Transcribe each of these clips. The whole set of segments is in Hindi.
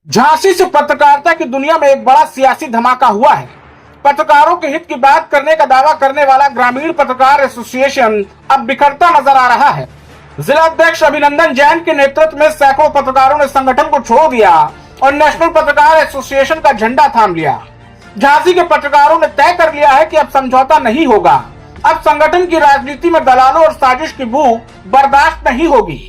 झांसी से पत्रकारिता की दुनिया में एक बड़ा सियासी धमाका हुआ है। पत्रकारों के हित की बात करने का दावा करने वाला ग्रामीण पत्रकार एसोसिएशन अब बिखरता नजर आ रहा है। जिला अध्यक्ष अभिनंदन जैन के नेतृत्व में सैकड़ों पत्रकारों ने संगठन को छोड़ दिया और नेशनल पत्रकार एसोसिएशन का झंडा थाम लिया। झांसी के पत्रकारों ने तय कर लिया है कि अब समझौता नहीं होगा। अब संगठन की राजनीति में दलालों और साजिश की बू बर्दाश्त नहीं होगी।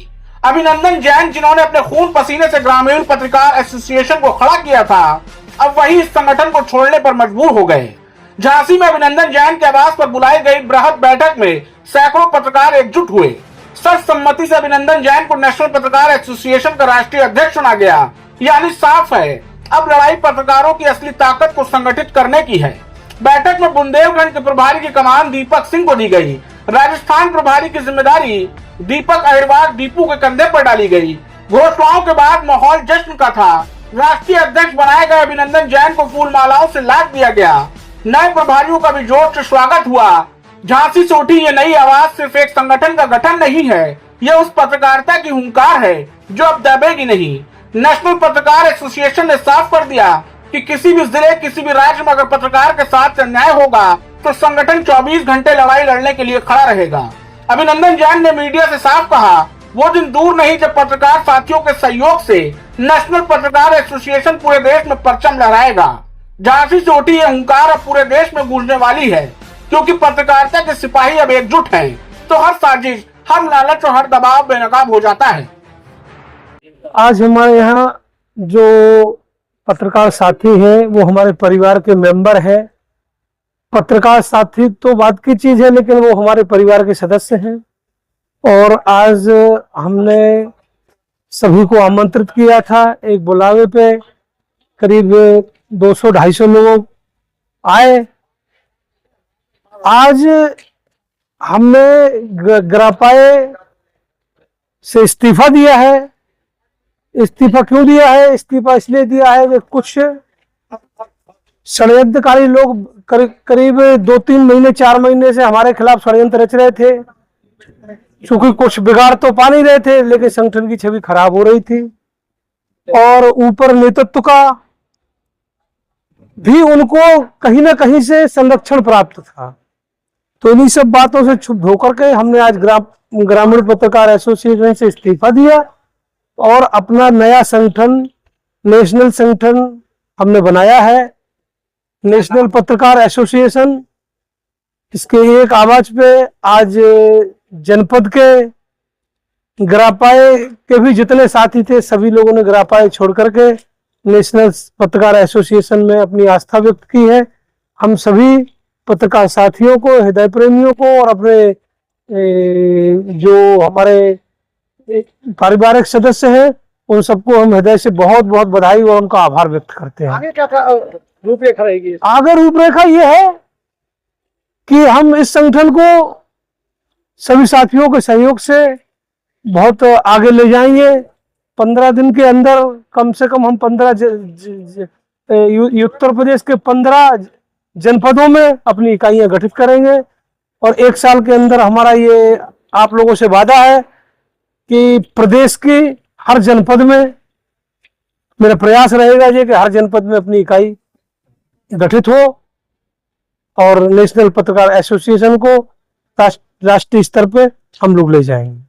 अभिनंदन जैन, जिन्होंने अपने खून पसीने से ग्रामीण पत्रकार एसोसिएशन को खड़ा किया था, अब वही इस संगठन को छोड़ने पर मजबूर हो गए। झांसी में अभिनंदन जैन के आवास पर बुलाई गई बृहद बैठक में सैकड़ों पत्रकार एकजुट हुए। सर्वसम्मति से अभिनंदन जैन को नेशनल पत्रकार एसोसिएशन का राष्ट्रीय अध्यक्ष चुना गया। यानी साफ है, अब लड़ाई पत्रकारों की असली ताकत को संगठित करने की है। बैठक में बुंदेलखंड के प्रभारी की कमान दीपक सिंह को दी गई। राजस्थान प्रभारी की जिम्मेदारी दीपक अहिरवार दीपू के कंधे पर डाली गई। घोषणाओं के बाद माहौल जश्न का था। राष्ट्रीय अध्यक्ष बनाए गए अभिनंदन जैन को फूल मालाओं से लाद दिया गया। नए प्रभारियों का भी जोर से स्वागत हुआ। झांसी से उठी ये नई आवाज सिर्फ एक संगठन का गठन नहीं है, यह उस पत्रकारिता की हुंकार है जो अब दबेगी नहीं। नेशनल पत्रकार एसोसिएशन ने साफ कर दिया कि किसी भी जिले, किसी भी राज्य में अगर पत्रकार के साथ अन्याय होगा तो संगठन 24 घंटे लड़ाई लड़ने के लिए खड़ा रहेगा। अभिनंदन जैन ने मीडिया से साफ कहा, वो दिन दूर नहीं जब पत्रकार साथियों के सहयोग से नेशनल पत्रकार एसोसिएशन पूरे देश में परचम लहराएगा। झांसी से उठी ये हुंकार अब पूरे देश में गूंजने वाली है, क्योंकि पत्रकारिता के सिपाही अब एकजुट हैं, तो हर साजिश, हर लालच और हर दबाव बेनकाब हो जाता है। आज हमारे यहाँ जो पत्रकार साथी हैं वो हमारे परिवार के मेंबर हैं। पत्रकार साथी तो बात की चीज है, लेकिन वो हमारे परिवार के सदस्य हैं। और आज हमने सभी को आमंत्रित किया था एक बुलावे पे। करीब 200-250 लोग आए। आज हमने ग्रापाए से इस्तीफा दिया है। इस्तीफा क्यों दिया है? इस्तीफा इसलिए दिया है कि कुछ षड्यंत्रकारी लोग करीब 2-3 महीने 4 महीने से हमारे खिलाफ षड्यंत्र रच रहे थे। चूंकि कुछ बिगाड़ तो पा नहीं रहे थे, लेकिन संगठन की छवि खराब हो रही थी और ऊपर नेतृत्व का भी उनको कहीं ना कहीं से संरक्षण प्राप्त था। तो इन्हीं सब बातों से क्षुब्ध होकर के हमने आज ग्रामीण पत्रकार एसोसिएशन से इस्तीफा दिया और अपना नया संगठन, नेशनल संगठन हमने बनाया है, नेशनल पत्रकार एसोसिएशन। इसके एक आवाज पे आज जनपद के ग्रापाए के भी जितने साथी थे, सभी लोगों ने ग्रापाए छोड़ करके नेशनल पत्रकार एसोसिएशन में अपनी आस्था व्यक्त की है। हम सभी पत्रकार साथियों को, हृदय प्रेमियों को और अपने जो हमारे पारिवारिक सदस्य हैं, उन सबको हम हृदय से बहुत बहुत बधाई और उनका आभार व्यक्त करते हैं। आगे क्या रूपरेखा रहेगी? आगे रूपरेखा ये है कि हम इस संगठन को सभी साथियों के सहयोग से बहुत आगे ले जाएंगे। 15 दिन के अंदर कम से कम हम 15 उत्तर प्रदेश के 15 जनपदों में अपनी इकाइयां गठित करेंगे और 1 साल के अंदर हमारा ये आप लोगों से वादा है कि प्रदेश की हर जनपद में मेरा प्रयास रहेगा ये कि हर जनपद में अपनी इकाई गठित हो और नेशनल पत्रकार एसोसिएशन को राष्ट्रीय स्तर पे हम लोग ले जाएंगे।